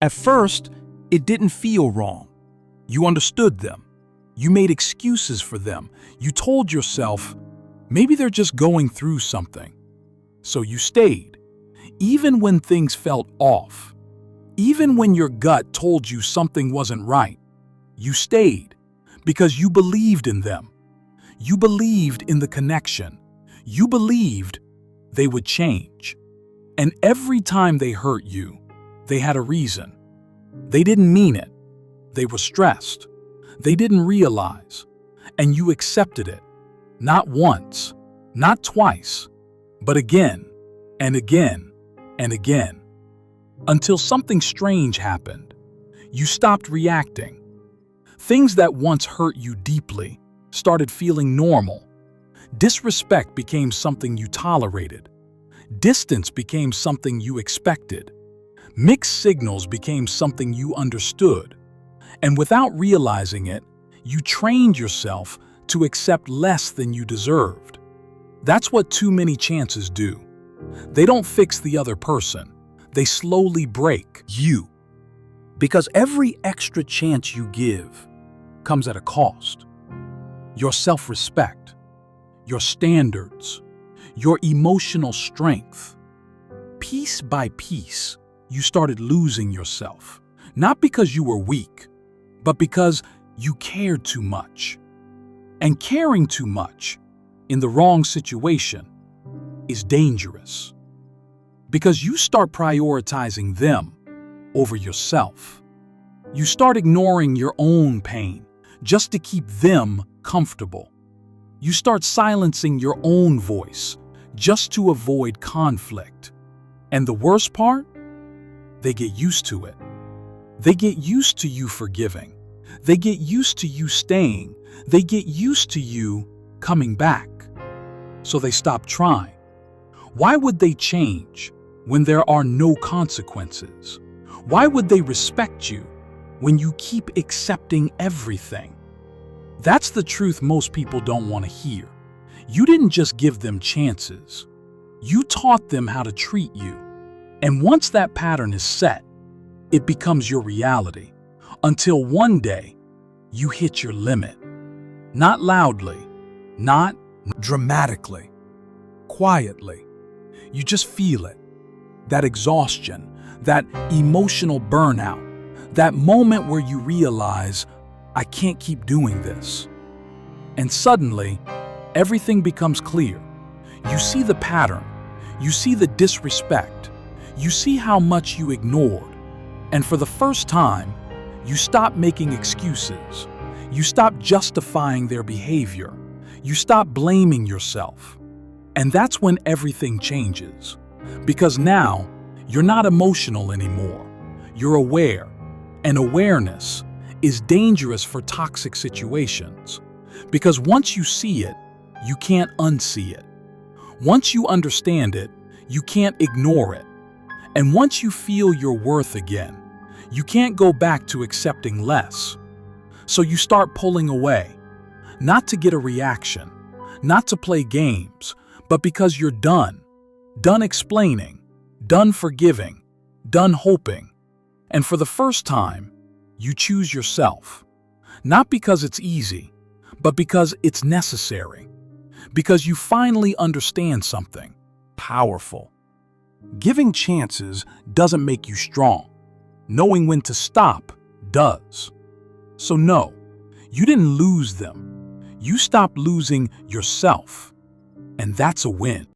At first, it didn't feel wrong. You understood them. You made excuses for them. You told yourself, maybe they're just going through something. So you stayed, even when things felt off. Even when your gut told you something wasn't right, you stayed because you believed in them. You believed in the connection. You believed they would change. And every time they hurt you, they had a reason. They didn't mean it. They were stressed. They didn't realize. And you accepted it. Not once, not twice, but again and again and again. Until something strange happened. You stopped reacting. Things that once hurt you deeply started feeling normal. Disrespect became something you tolerated. Distance became something you expected. Mixed signals became something you understood. And without realizing it, you trained yourself to accept less than you deserved. That's what too many chances do. They don't fix the other person. They slowly break you. Because every extra chance you give comes at a cost. Your self-respect, your standards, your emotional strength. Piece by piece, you started losing yourself. Not because you were weak, but because you cared too much. And caring too much in the wrong situation is dangerous. Because you start prioritizing them over yourself. You start ignoring your own pain just to keep them comfortable. You start silencing your own voice just to avoid conflict. And the worst part? They get used to it. They get used to you forgiving. They get used to you staying. They get used to you coming back. So they stop trying. Why would they change when there are no consequences? Why would they respect you when you keep accepting everything? That's the truth most people don't want to hear. You didn't just give them chances. You taught them how to treat you. And once that pattern is set, it becomes your reality. Until one day, you hit your limit. Not loudly, not dramatically, quietly. You just feel it. That exhaustion, that emotional burnout, that moment where you realize, I can't keep doing this. And suddenly, everything becomes clear. You see the pattern. You see the disrespect. You see how much you ignored. And for the first time, you stop making excuses. You stop justifying their behavior. You stop blaming yourself. And that's when everything changes. Because now, you're not emotional anymore. You're aware. And awareness is dangerous for toxic situations. Because once you see it, you can't unsee it. Once you understand it, you can't ignore it. And once you feel your worth again, you can't go back to accepting less. So you start pulling away, not to get a reaction, not to play games, but because you're done. Done explaining, done forgiving, done hoping. And for the first time, you choose yourself. Not because it's easy, but because it's necessary. Because you finally understand something powerful. Giving chances doesn't make you strong. Knowing when to stop does. So no, you didn't lose them. You stopped losing yourself. And that's a win.